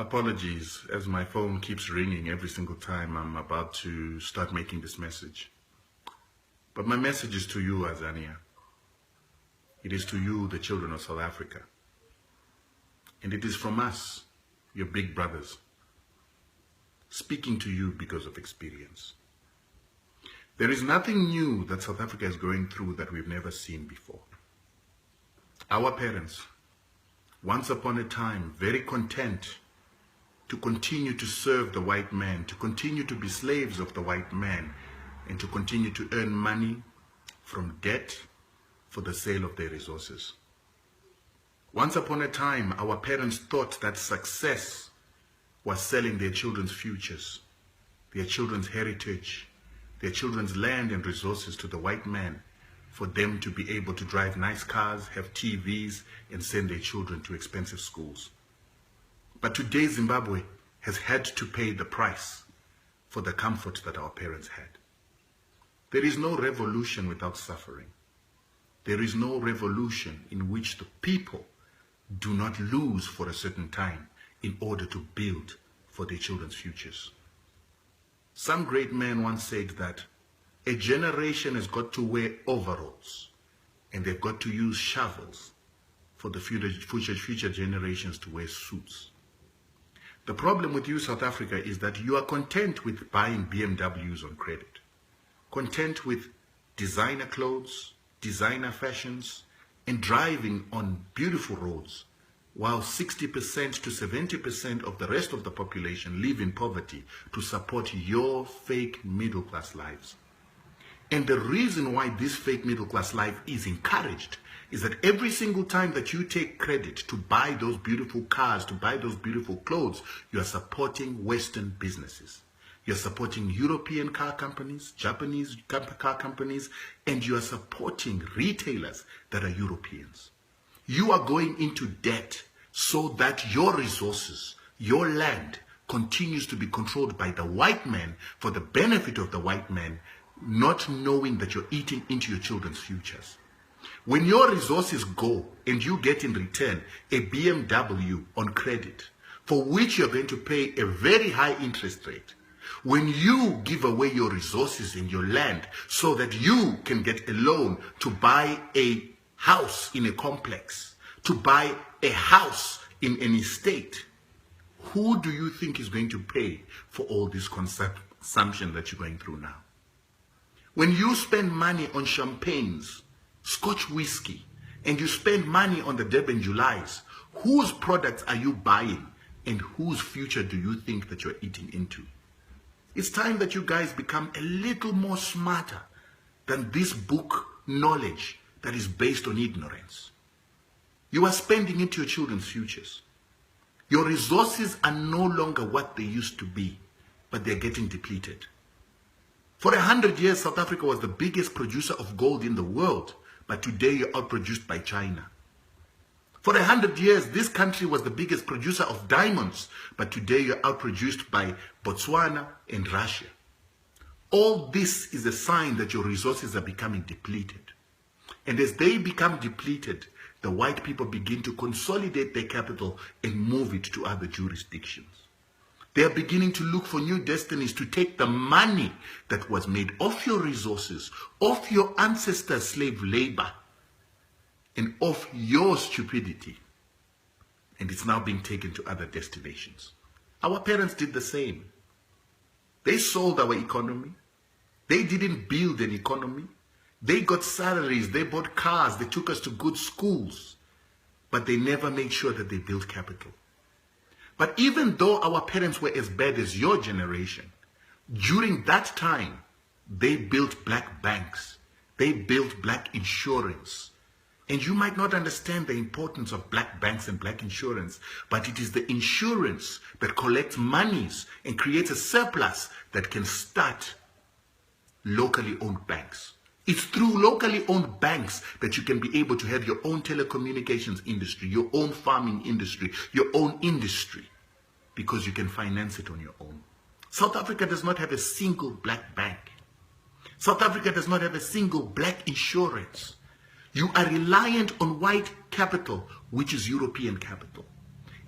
Apologies, as my phone keeps ringing every single time I'm about to start making this message. But my message is to you, Azania. It is to you, the children of South Africa. And it is from us, your big brothers, speaking to you because of experience. There is nothing new that South Africa is going through that we've never seen before. Our parents, once upon a time, very content to continue to serve the white man, to continue to be slaves of the white man, and to continue to earn money from debt for the sale of their resources. Once upon a time, our parents thought that success was selling their children's futures, their children's heritage, their children's land and resources to the white man for them to be able to drive nice cars, have TVs, and send their children to expensive schools. But today, Zimbabwe has had to pay the price for the comfort that our parents had. There is no revolution without suffering. There is no revolution in which the people do not lose for a certain time in order to build for their children's futures. Some great man once said that a generation has got to wear overalls and they've got to use shovels for the future generations to wear suits. The problem with you, South Africa, is that you are content with buying BMWs on credit, content with designer clothes, designer fashions, and driving on beautiful roads, while 60% to 70% of the rest of the population live in poverty to support your fake middle-class lives. And the reason why this fake middle-class life is encouraged is that every single time that you take credit to buy those beautiful cars, to buy those beautiful clothes, you are supporting Western businesses. You're supporting European car companies, Japanese car companies, and you are supporting retailers that are Europeans. You are going into debt so that your resources, your land, continues to be controlled by the white man for the benefit of the white man, not knowing that you're eating into your children's futures. When your resources go and you get in return a BMW on credit, for which you're going to pay a very high interest rate, when you give away your resources in your land so that you can get a loan to buy a house in a complex, to buy a house in an estate, who do you think is going to pay for all this consumption that you're going through now? When you spend money on champagnes, Scotch whiskey, and you spend money on the Durban Julys, whose products are you buying and whose future do you think that you're eating into? It's time that you guys become a little more smarter than this book knowledge that is based on ignorance. You are spending into your children's futures. Your resources are no longer what they used to be, but they're getting depleted. For 100 years, South Africa was the biggest producer of gold in the world, but today you're outproduced by China. For 100 years, this country was the biggest producer of diamonds, but today you're outproduced by Botswana and Russia. All this is a sign that your resources are becoming depleted. And as they become depleted, the white people begin to consolidate their capital and move it to other jurisdictions. They are beginning to look for new destinies to take the money that was made off your resources, off your ancestors' slave labor, and off your stupidity. And it's now being taken to other destinations. Our parents did the same. They sold our economy. They didn't build an economy. They got salaries, they bought cars, they took us to good schools, but they never made sure that they built capital. But even though our parents were as bad as your generation, during that time, they built black banks, they built black insurance. And you might not understand the importance of black banks and black insurance, but it is the insurance that collects monies and creates a surplus that can start locally owned banks. It's through locally owned banks that you can be able to have your own telecommunications industry, your own farming industry, your own industry, because you can finance it on your own. South Africa does not have a single black bank. South Africa does not have a single black insurance. You are reliant on white capital, which is European capital.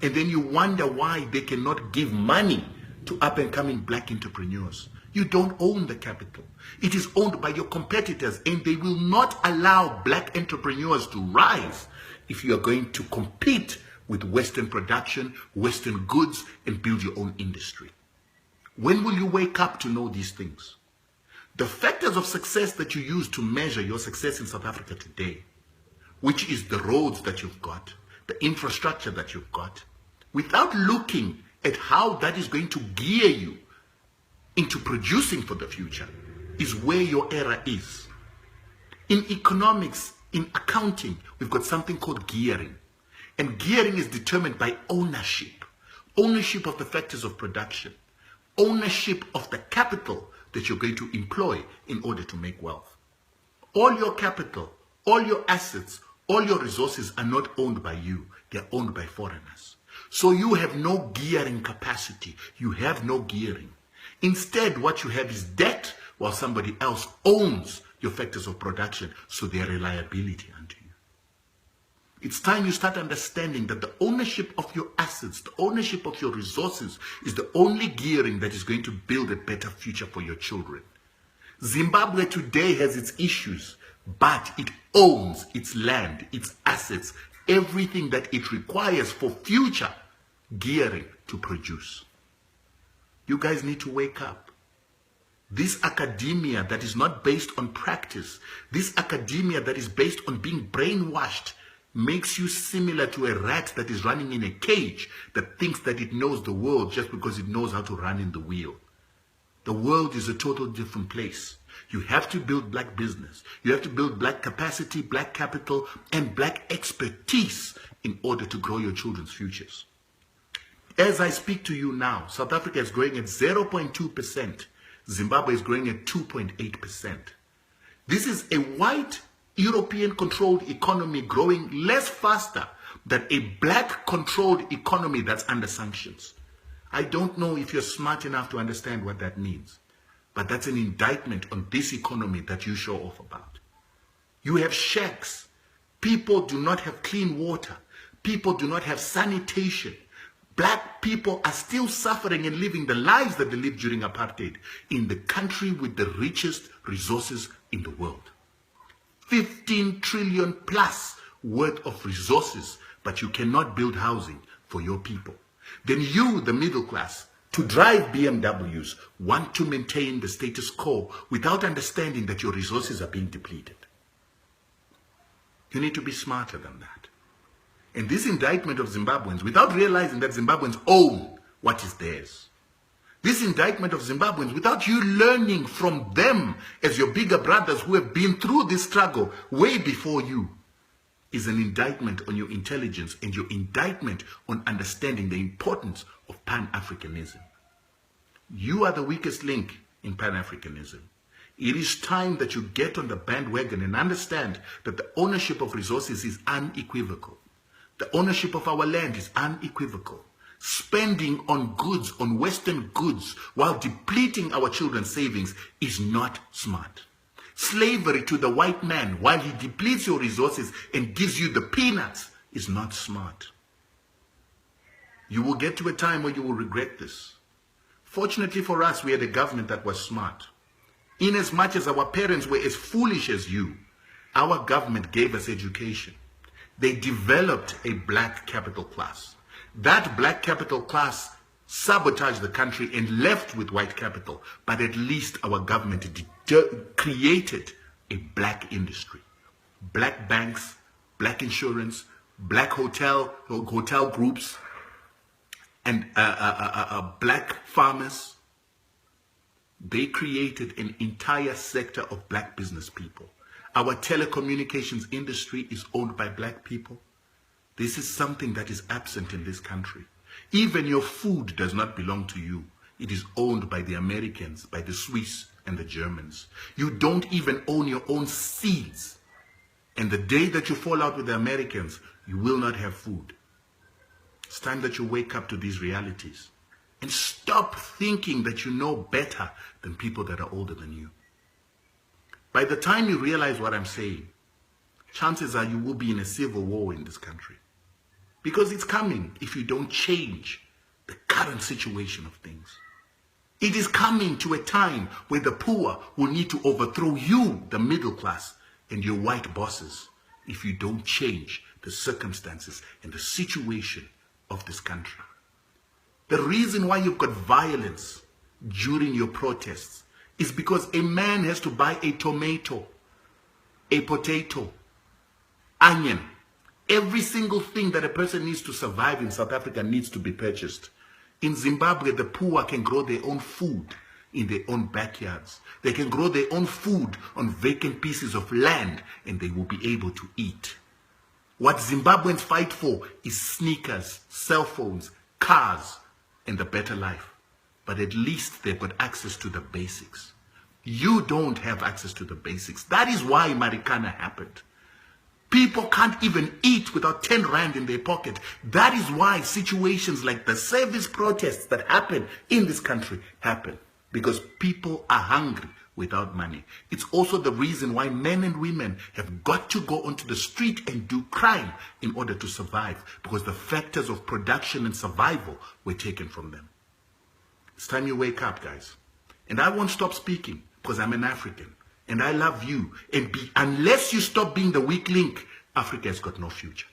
And then you wonder why they cannot give money to up-and-coming black entrepreneurs. You don't own the capital. It is owned by your competitors, and they will not allow black entrepreneurs to rise if you are going to compete with Western production, Western goods, and build your own industry. When will you wake up to know these things? The factors of success that you use to measure your success in South Africa today, which is the roads that you've got, the infrastructure that you've got, without looking at how that is going to gear you into producing for the future, is where your error is. In economics, in accounting, we've got something called gearing. And gearing is determined by ownership. Ownership of the factors of production. Ownership of the capital that you're going to employ in order to make wealth. All your capital, all your assets, all your resources are not owned by you. They're owned by foreigners. So you have no gearing capacity. You have no gearing. Instead, what you have is debt, while somebody else owns your factors of production, so their reliability unto you. It's time you start understanding that the ownership of your assets, the ownership of your resources, is the only gearing that is going to build a better future for your children. Zimbabwe today has its issues, but it owns its land, its assets, everything that it requires for future gearing to produce. You guys need to wake up. This academia that is not based on practice, this academia that is based on being brainwashed, makes you similar to a rat that is running in a cage that thinks that it knows the world just because it knows how to run in the wheel. The world is a total different place. You have to build black business. You have to build black capacity, black capital, and black expertise in order to grow your children's futures. As I speak to you now, South Africa is growing at 0.2%. Zimbabwe is growing at 2.8%. This is a white European-controlled economy growing less faster than a black-controlled economy that's under sanctions. I don't know if you're smart enough to understand what that means, but that's an indictment on this economy that you show off about. You have shacks. People do not have clean water. People do not have sanitation. Black people are still suffering and living the lives that they lived during apartheid in the country with the richest resources in the world. 15 trillion plus worth of resources, but you cannot build housing for your people. Then you, the middle class, to drive BMWs, want to maintain the status quo without understanding that your resources are being depleted. You need to be smarter than that. And this indictment of Zimbabweans, without realizing that Zimbabweans own what is theirs. This indictment of Zimbabweans, without you learning from them as your bigger brothers who have been through this struggle way before you, is an indictment on your intelligence and your indictment on understanding the importance of Pan-Africanism. You are the weakest link in Pan-Africanism. It is time that you get on the bandwagon and understand that the ownership of resources is unequivocal. The ownership of our land is unequivocal. Spending on goods, on Western goods, while depleting our children's savings is not smart. Slavery to the white man while he depletes your resources and gives you the peanuts is not smart. You will get to a time where you will regret this. Fortunately for us, we had a government that was smart. In as much as our parents were as foolish as you, our government gave us education. They developed a black capital class. That black capital class sabotaged the country and left with white capital, but at least our government created a black industry. Black banks, black insurance, black hotel groups, and black farmers. They created an entire sector of black business people. Our telecommunications industry is owned by black people. This is something that is absent in this country. Even your food does not belong to you. It is owned by the Americans, by the Swiss and the Germans. You don't even own your own seeds. And the day that you fall out with the Americans, you will not have food. It's time that you wake up to these realities and stop thinking that you know better than people that are older than you. By the time you realize what I'm saying, chances are you will be in a civil war in this country. Because it's coming if you don't change the current situation of things. It is coming to a time where the poor will need to overthrow you, the middle class, and your white bosses if you don't change the circumstances and the situation of this country. The reason why you've got violence during your protests is because a man has to buy a tomato, a potato, onion. Every single thing that a person needs to survive in South Africa needs to be purchased. In Zimbabwe, the poor can grow their own food in their own backyards. They can grow their own food on vacant pieces of land and they will be able to eat. What Zimbabweans fight for is sneakers, cell phones, cars, and a better life. But at least they've got access to the basics. You don't have access to the basics. That is why Marikana happened. People can't even eat without 10 rand in their pocket. That is why situations like the service protests that happen in this country happen. Because people are hungry without money. It's also the reason why men and women have got to go onto the street and do crime in order to survive. Because the factors of production and survival were taken from them. It's time you wake up, guys. And I won't stop speaking because I'm an African. And I love you. And unless you stop being the weak link, Africa has got no future.